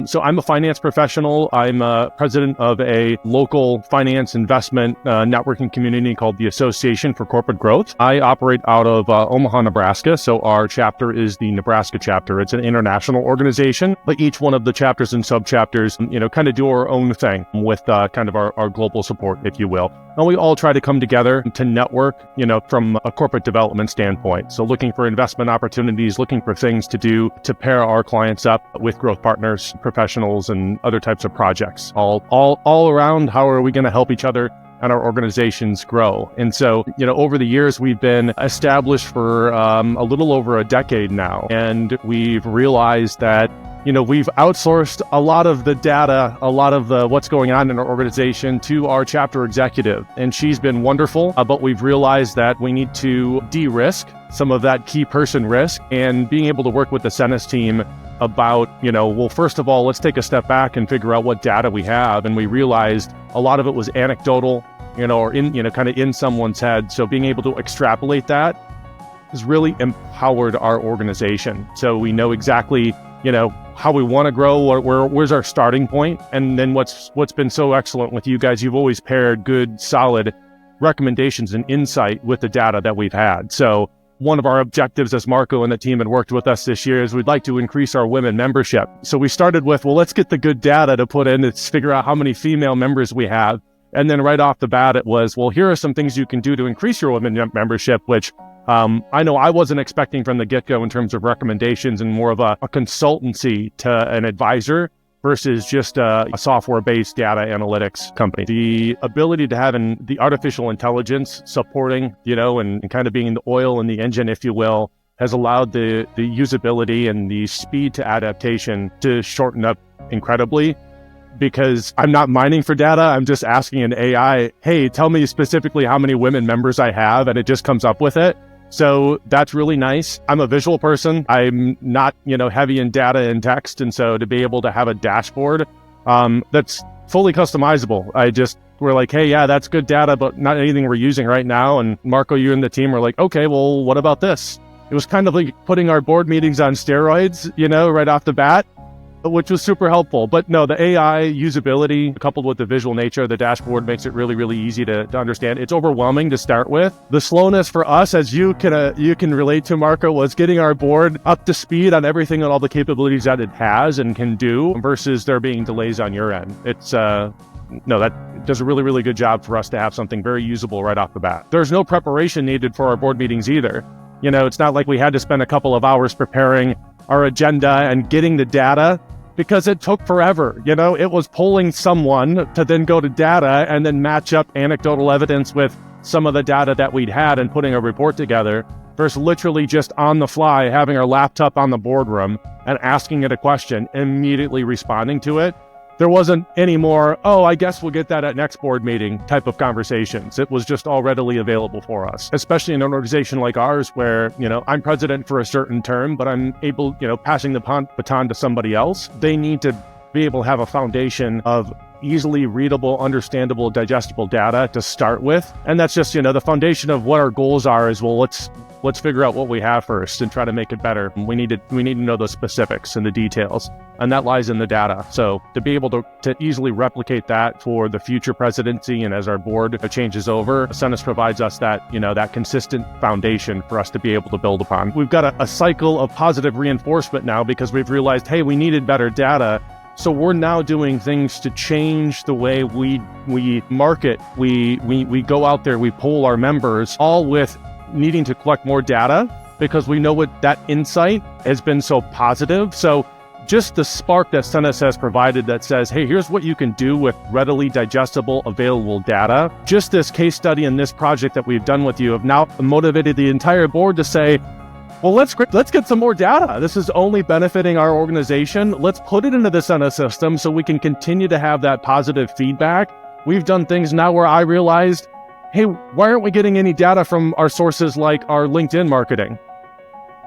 So I'm a finance professional. I'm president of a local finance investment networking community called the Association for Corporate Growth. I operate out of Omaha, Nebraska. So our chapter is the Nebraska chapter. It's an international organization, but each one of the chapters and sub-chapters, kind of do our own thing with kind of our global support, if you will. And we all try to come together to network, from a corporate development standpoint. So looking for investment opportunities, looking for things to do to pair our clients up with growth partners, professionals, and other types of projects. All around, how are we going to help each other and our organizations grow? And so, over the years, we've been established for a little over a decade now. And we've realized that we've outsourced a lot of the data, a lot of the what's going on in our organization to our chapter executive. And she's been wonderful, but we've realized that we need to de-risk some of that key person risk and being able to work with the Senis team about, first of all, let's take a step back and figure out what data we have. And we realized a lot of it was anecdotal, or kind of in someone's head. So being able to extrapolate that has really empowered our organization. So we know exactly, how we want to grow, where's our starting point. And then what's been so excellent with you guys, you've always paired good, solid recommendations and insight with the data that we've had. So one of our objectives as Marco and the team had worked with us this year is we'd like to increase our women membership. So we started with, let's get the good data to put in, let's figure out how many female members we have. And then right off the bat, it was, here are some things you can do to increase your women membership, which I know I wasn't expecting from the get-go in terms of recommendations and more of a consultancy to an advisor versus just a software-based data analytics company. The ability to have the artificial intelligence supporting, and kind of being the oil in the engine, if you will, has allowed the usability and the speed to adaptation to shorten up incredibly. Because I'm not mining for data, I'm just asking an AI, hey, tell me specifically how many women members I have, and it just comes up with it. So that's really nice. I'm a visual person. I'm not, heavy in data and text. And so to be able to have a dashboard that's fully customizable, we're like, hey, yeah, that's good data, but not anything we're using right now. And Marco, you and the team were like, okay, well, what about this? It was kind of like putting our board meetings on steroids, right off the bat, which was super helpful. But no, the AI usability coupled with the visual nature of the dashboard makes it really, really easy to understand. It's overwhelming to start with. The slowness for us, as you can relate to, Marco, was getting our board up to speed on everything and all the capabilities that it has and can do versus there being delays on your end. It's that does a really, really good job for us to have something very usable right off the bat. There's no preparation needed for our board meetings either. It's not like we had to spend a couple of hours preparing our agenda and getting the data, because it took forever. It was polling someone to then go to data and then match up anecdotal evidence with some of the data that we'd had and putting a report together versus literally just on the fly, having our laptop on the boardroom and asking it a question, immediately responding to it. There wasn't any more, I guess we'll get that at next board meeting type of conversations. It was just all readily available for us, especially in an organization like ours where, I'm president for a certain term, but I'm able, passing the baton to somebody else. They need to be able to have a foundation of easily readable, understandable, digestible data to start with. And that's just, the foundation of what our goals are is, let's figure out what we have first and try to make it better. We need to know the specifics and the details, and that lies in the data. So to be able to easily replicate that for the future presidency and as our board changes over, Senis provides us that, that consistent foundation for us to be able to build upon. We've got a cycle of positive reinforcement now because we've realized, hey, we needed better data. So we're now doing things to change the way we market. We go out there, we poll our members, all with needing to collect more data because we know what that insight has been so positive. So just the spark that Senis has provided that says, hey, here's what you can do with readily digestible, available data. Just this case study and this project that we've done with you have now motivated the entire board to say, well, let's get some more data. This is only benefiting our organization. Let's put it into the Senis system so we can continue to have that positive feedback. We've done things now where I realized, hey, why aren't we getting any data from our sources like our LinkedIn marketing?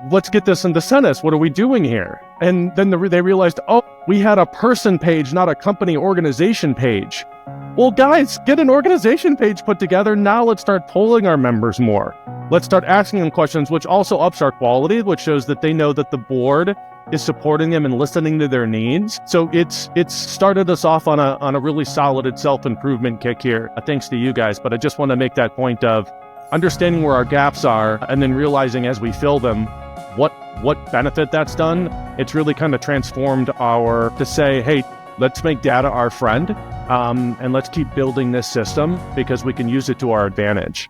Let's get this into Senis. What are we doing here? And then they realized, we had a person page, not a company organization page. Well, guys, get an organization page put together. Now let's start polling our members more. Let's start asking them questions, which also ups our quality, which shows that they know that the board is supporting them and listening to their needs. So it's started us off on a really solid self-improvement kick here, thanks to you guys. But I just want to make that point of understanding where our gaps are and then realizing as we fill them, what benefit that's done. It's really kind of transformed to say, hey, let's make data our friend, and let's keep building this system because we can use it to our advantage.